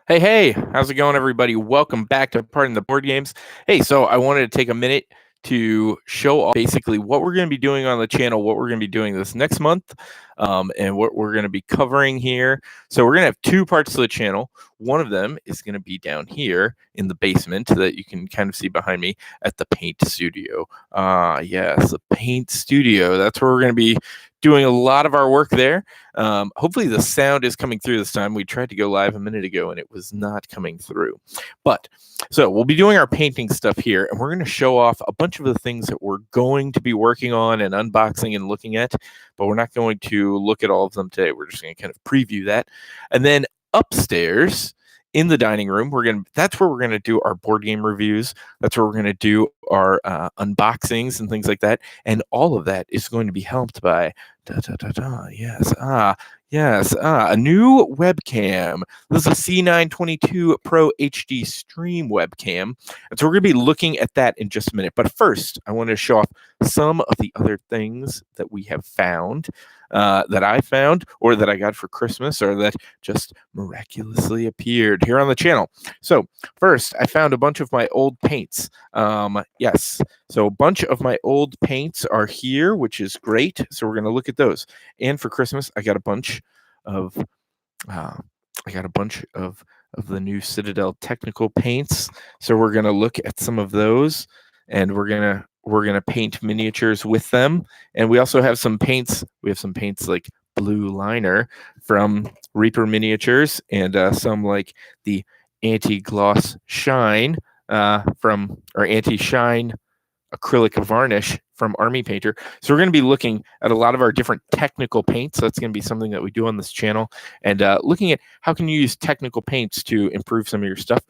Hey, how's it going, everybody? Welcome back to Pardon the Board Games. Hey, so I wanted to take a minute to show off basically what we're going to be doing on the channel, what we're going to be doing this next month, and what we're going to be covering here. So we're going to have two parts to the channel. One of them is going to be down here in the basement that you can kind of see behind me at the Paint Studio. Yes, the Paint Studio. That's where we're going to be doing a lot of our work there. Hopefully the sound is coming through this time. We tried to go live a minute ago and it was not coming through. But so we'll be doing our painting stuff here, and we're going to show off a bunch of the things that we're going to be working on and unboxing and looking at, but we're not going to look at all of them today. We're just going to kind of preview that. And then upstairs in the dining room, that's where we're going to do our board game reviews. That's where we're going to do our unboxings and things like that. And all of that is going to be helped by a new webcam. This is a C922 Pro HD Stream webcam. And so we're going to be looking at that in just a minute. But first, I want to show off some of the other things that we have found, that I found, or that I got for Christmas, or that just miraculously appeared here on the channel. So first, I found a bunch of my old paints. Yes, so a bunch of my old paints are here, which is great. So we're going to look at those. And for Christmas, I got a bunch of the new Citadel technical paints. So we're going to look at some of those, and we're going to paint miniatures with them. And we also have some paints. We have some paints like Blue Liner from Reaper Miniatures, and some like the Anti-Gloss Shine Anti-Shine acrylic varnish from Army Painter. So we're going to be looking at a lot of our different technical paints. That's going to be something that we do on this channel, and looking at how can you use technical paints to improve some of your stuff.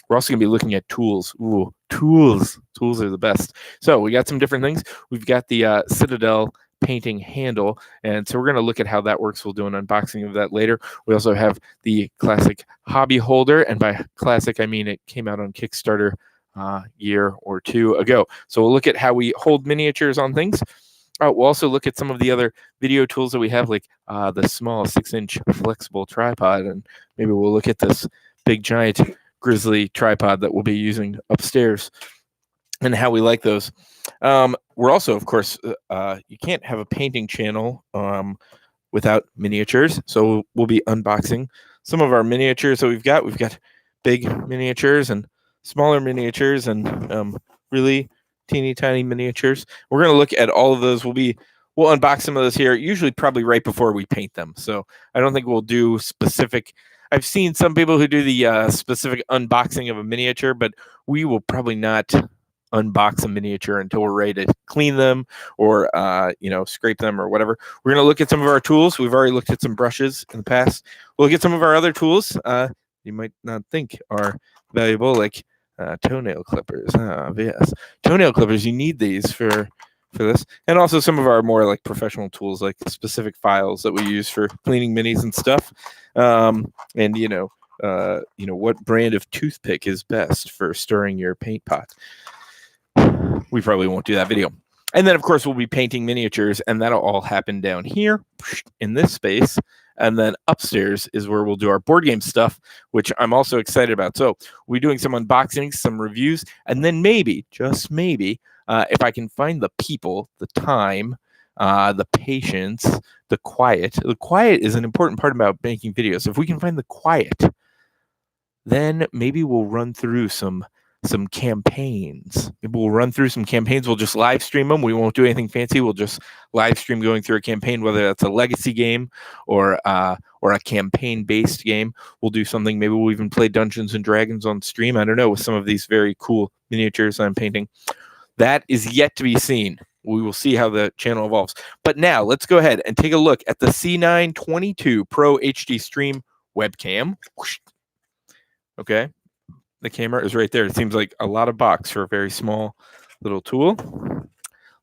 We're also going to be looking at tools. Ooh, tools are the best. So we got some different things. We've got the Citadel painting handle, and so we're going to look at how that works. We'll do an unboxing of that later. We also have the classic hobby holder, and by classic I mean it came out on Kickstarter year or two ago. So we'll look at how we hold miniatures on things. We'll also look at some of the other video tools that we have, like the small 6-inch flexible tripod, and maybe we'll look at this big giant grizzly tripod that we'll be using upstairs and how we like those. We're also, of course, you can't have a painting channel without miniatures. So we'll be unboxing some of our miniatures that we've got. We've got big miniatures and smaller miniatures and really teeny tiny miniatures. We're going to look at all of those. We'll unbox some of those here, usually probably right before we paint them. So I don't think we'll do specific. I've seen some people who do the specific unboxing of a miniature, but we will probably not unbox a miniature until we're ready to clean them or scrape them or whatever. We're going to look at some of our tools. We've already looked at some brushes in the past. We'll look at some of our other tools you might not think are valuable, like toenail clippers. Yes, toenail clippers. You need these for this, and also some of our more like professional tools, like specific files that we use for cleaning minis and stuff. And what brand of toothpick is best for stirring your paint pot. We probably won't do that video. And then, of course, we'll be painting miniatures, and that'll all happen down here in this space. And then upstairs is where we'll do our board game stuff, which I'm also excited about. So we'll be doing some unboxings, some reviews, and then maybe, just maybe, if I can find the people, the time, the patience, the quiet. The quiet is an important part about making videos. If we can find the quiet, then maybe we'll run through some campaigns. We'll run through some campaigns. We'll just live stream them. We won't do anything fancy. We'll just live stream going through a campaign, whether that's a legacy game or a campaign-based game. We'll do something. Maybe we'll even play Dungeons and Dragons on stream. I don't know, with some of these very cool miniatures I'm painting. That is yet to be seen. We will see how the channel evolves. But now let's go ahead and take a look at the C922 Pro HD Stream webcam. Okay. The camera is right there. It seems like a lot of box for a very small little tool.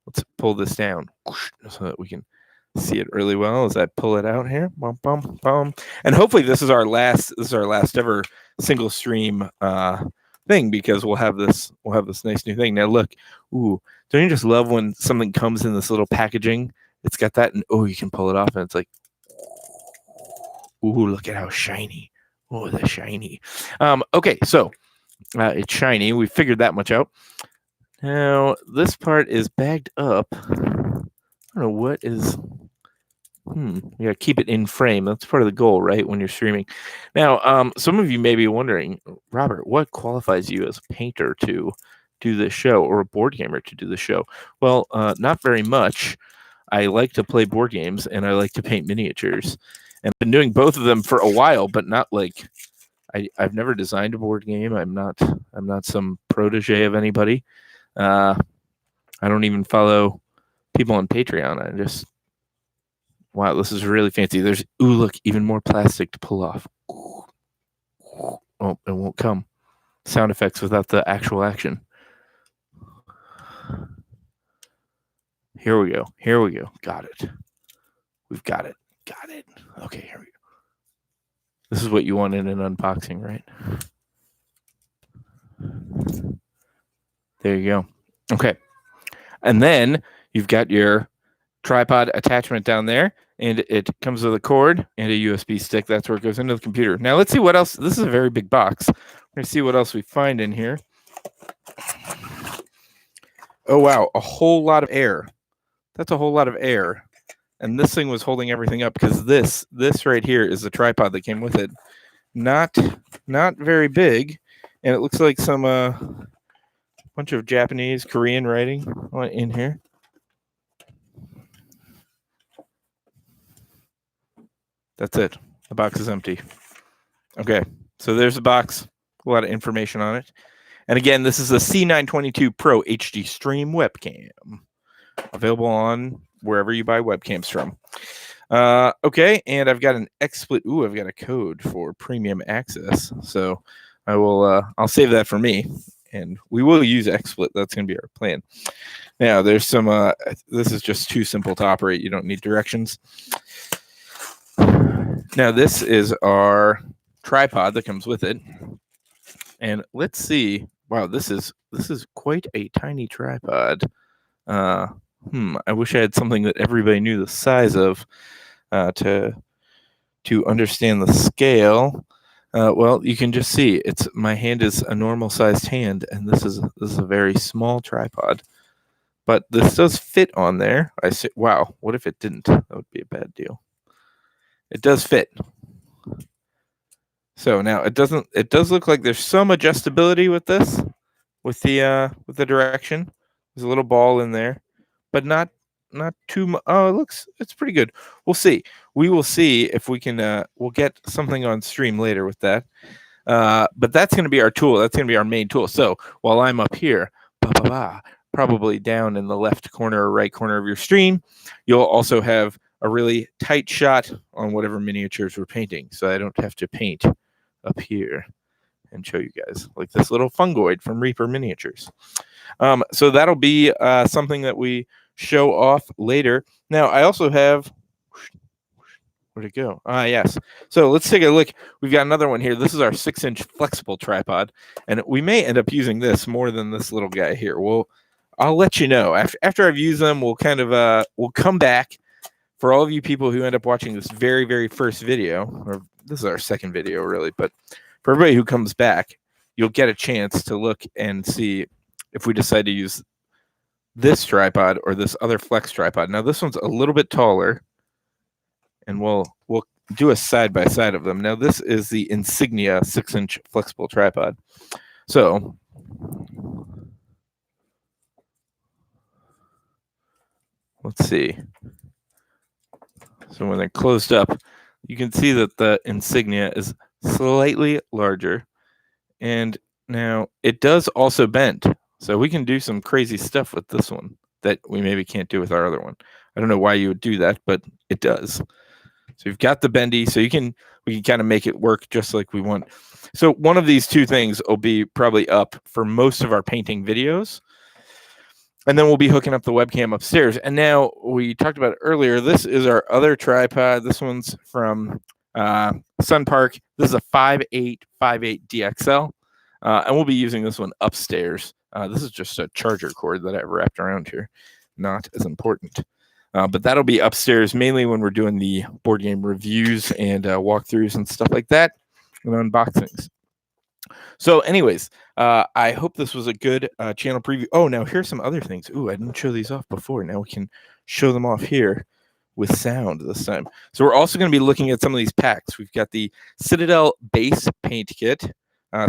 Let's pull this down so that we can see it really well as I pull it out here. Bum, bum, bum. And hopefully this is our last ever single stream thing, because we'll have this nice new thing. Now look, ooh, don't you just love when something comes in this little packaging? It's got that, and you can pull it off and it's like, ooh, look at how shiny. Oh, the shiny. Okay, so it's shiny. We figured that much out. Now, this part is bagged up. I don't know what is... you gotta keep it in frame. That's part of the goal, right? When you're streaming. Now, some of you may be wondering, Robert, what qualifies you as a painter to do this show, or a board gamer to do the show? Well, not very much. I like to play board games and I like to paint miniatures, and I've been doing both of them for a while, but not like I've never designed a board game. I'm not some protege of anybody. I don't even follow people on Patreon. I just... Wow, this is really fancy. There's, ooh, look, even more plastic to pull off. Oh, it won't come. Sound effects without the actual action. Here we go. Here we go. Got it. We've got it. Got it. Okay, here we go. This is what you want in an unboxing, right? There you go. Okay. And then you've got your tripod attachment down there, and it comes with a cord and a USB stick. That's where it goes into the computer. Now let's see what else. This is a very big box. We're going to see what else we find in here. Oh, wow. A whole lot of air. That's a whole lot of air. And this thing was holding everything up, because this right here is the tripod that came with it. Not very big. And it looks like some bunch of Japanese, Korean writing in here. That's it. The box is empty. Okay, so there's a box. A lot of information on it. And again, this is a C922 Pro HD Stream webcam. Available on wherever you buy webcams from. Okay, and I've got an XSplit. Ooh, I've got a code for premium access. So I will. I'll save that for me, and we will use XSplit. That's going to be our plan. Now, there's some. This is just too simple to operate. You don't need directions. Now, this is our tripod that comes with it, and let's see. Wow, this is quite a tiny tripod. I wish I had something that everybody knew the size of to understand the scale. Well, you can just see my hand is a normal sized hand, and this is a very small tripod. But this does fit on there. I say, wow, what if it didn't? That would be a bad deal. It does fit. So now it does look like there's some adjustability with this, with the direction. There's a little ball in there, but not too much. Oh, it's pretty good. We'll see. We will see if we can. We'll get something on stream later with that. But that's going to be our tool. That's going to be our main tool. So while I'm up here, probably down in the left corner or right corner of your stream, you'll also have a really tight shot on whatever miniatures we're painting, so I don't have to paint up here and show you guys, like this little fungoid from Reaper Miniatures. So that'll be something that we show off later. Now, I also have... Where'd it go? Yes. So let's take a look. We've got another one here. This is our 6-inch flexible tripod, and we may end up using this more than this little guy here. I'll let you know. After I've used them, we'll kind of we'll come back. For all of you people who end up watching this very, very first video, or this is our second video, really, but for everybody who comes back, you'll get a chance to look and see if we decide to use this tripod or this other flex tripod. Now, this one's a little bit taller, and we'll do a side-by-side of them. Now, this is the Insignia 6-inch flexible tripod. So let's see. So when they're closed up, you can see that the Insignia is slightly larger. And now it does also bend. So we can do some crazy stuff with this one that we maybe can't do with our other one. I don't know why you would do that, but it does. So you've got the bendy, so we can kind of make it work just like we want. So one of these two things will be probably up for most of our painting videos. And then we'll be hooking up the webcam upstairs. And now we talked about it earlier. This is our other tripod. This one's from Sun Park. This is a 5858 DXL. And we'll be using this one upstairs. This is just a charger cord that I've wrapped around here. Not as important. But that'll be upstairs mainly when we're doing the board game reviews and walkthroughs and stuff like that. and unboxings. So anyways, I hope this was a good channel preview. Oh, now here's some other things. Ooh, I didn't show these off before. Now we can show them off here with sound this time. So we're also going to be looking at some of these packs. We've got the Citadel base paint kit.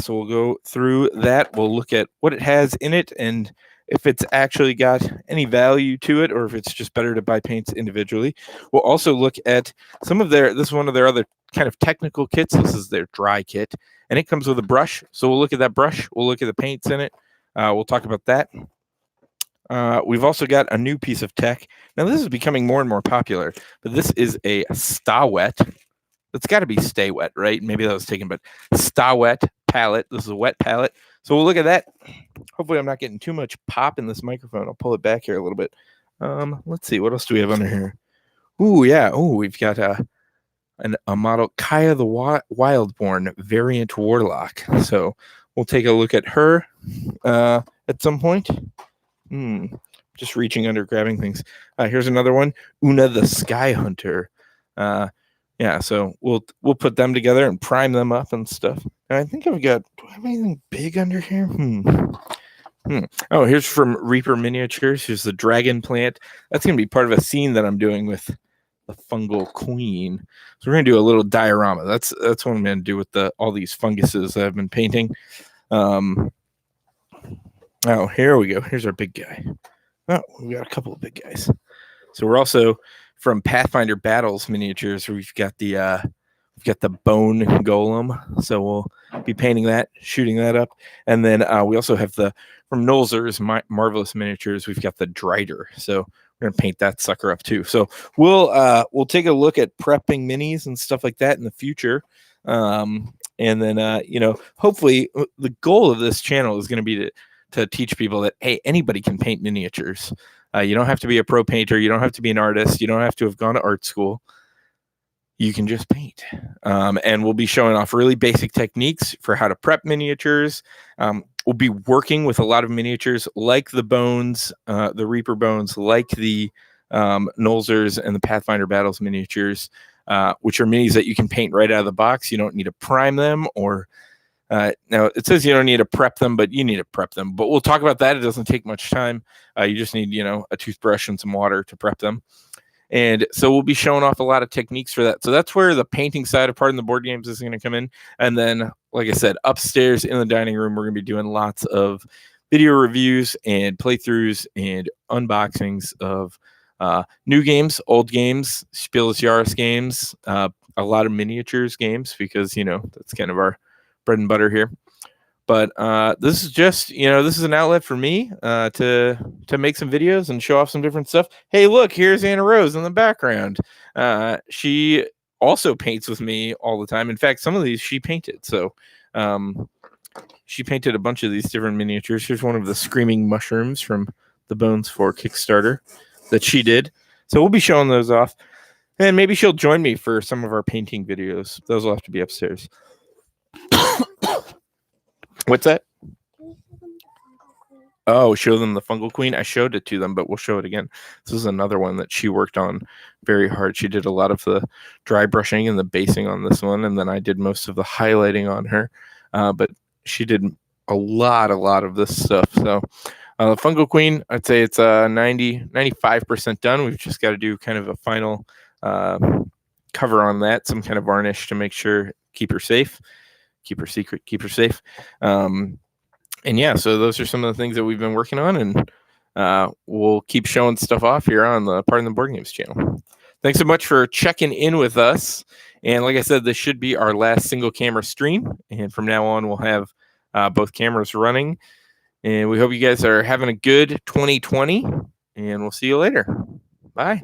So we'll go through that. We'll look at what it has in it and if it's actually got any value to it or if it's just better to buy paints individually. We'll also look at some of this is one of their other kind of technical kits. This is their dry kit, and it comes with a brush. So we'll look at that brush. We'll look at the paints in it. We'll talk about that. We've also got a new piece of tech. Now, this is becoming more and more popular, but this is a Sta-Wet. It's got to be Stay Wet, right? Maybe that was taken, but Sta-Wet palette. This is a wet palette. So we'll look at that. Hopefully, I'm not getting too much pop in this microphone. I'll pull it back here a little bit. Let's see. What else do we have under here? Ooh, yeah. Oh, we've got a model, Kaya the Wildborn variant Warlock. So we'll take a look at her at some point. Just reaching under, grabbing things. Here's another one, Una the Sky Hunter. Yeah, so we'll put them together and prime them up and stuff. And I think do I have anything big under here? Oh, here's from Reaper Miniatures. Here's the dragon plant. That's going to be part of a scene that I'm doing with the fungal queen. So we're going to do a little diorama. That's what I'm going to do with all these funguses that I've been painting. Oh, here we go. Here's our big guy. Oh, we got a couple of big guys. So we're also from Pathfinder Battles Miniatures. We've got the bone golem. So we'll be painting that, shooting that up, and then we also have from Nolzur's Marvelous Miniatures. We've got the Drider. So we're gonna paint that sucker up too. So we'll take a look at prepping minis and stuff like that in the future. And then hopefully the goal of this channel is going to be to teach people that, hey, anybody can paint miniatures. You don't have to be a pro painter. You don't have to be an artist. You don't have to have gone to art school. You can just paint. And we'll be showing off really basic techniques for how to prep miniatures. We'll be working with a lot of miniatures like the Bones, the Reaper Bones, like the Nolzur's and the Pathfinder Battles miniatures, which are minis that you can paint right out of the box. You don't need to prime them or now it says you don't need to prep them, but you need to prep them. But we'll talk about that. It doesn't take much time. You just need, a toothbrush and some water to prep them. And so we'll be showing off a lot of techniques for that. So that's where the painting side of Pardon the Board Games is going to come in. And then, like I said, upstairs in the dining room, we're going to be doing lots of video reviews and playthroughs and unboxings of new games, old games, Spiel des Jahres games, a lot of miniatures games, because, that's kind of our bread and butter here. But this is just, this is an outlet for me to make some videos and show off some different stuff. Hey, look, here's Anna Rose in the background. She also paints with me all the time. In fact, some of these she painted. So she painted a bunch of these different miniatures. Here's one of the Screaming Mushrooms from the Bones 4 Kickstarter that she did. So we'll be showing those off. And maybe she'll join me for some of our painting videos. Those will have to be upstairs. What's that? Oh, show them the Fungal Queen. I showed it to them, but we'll show it again. This is another one that she worked on very hard. She did a lot of the dry brushing and the basing on this one, and then I did most of the highlighting on her. But she did a lot of this stuff. So the Fungal Queen, I'd say it's 95% done. We've just got to do kind of a final cover on that, some kind of varnish to make sure, keep her safe. Keep her secret, keep her safe. And yeah, so those are some of the things that we've been working on, and we'll keep showing stuff off here on the Pardon the Board Games channel. Thanks so much for checking in with us. And like I said, this should be our last single camera stream. And from now on, we'll have both cameras running. And we hope you guys are having a good 2020, and we'll see you later. Bye.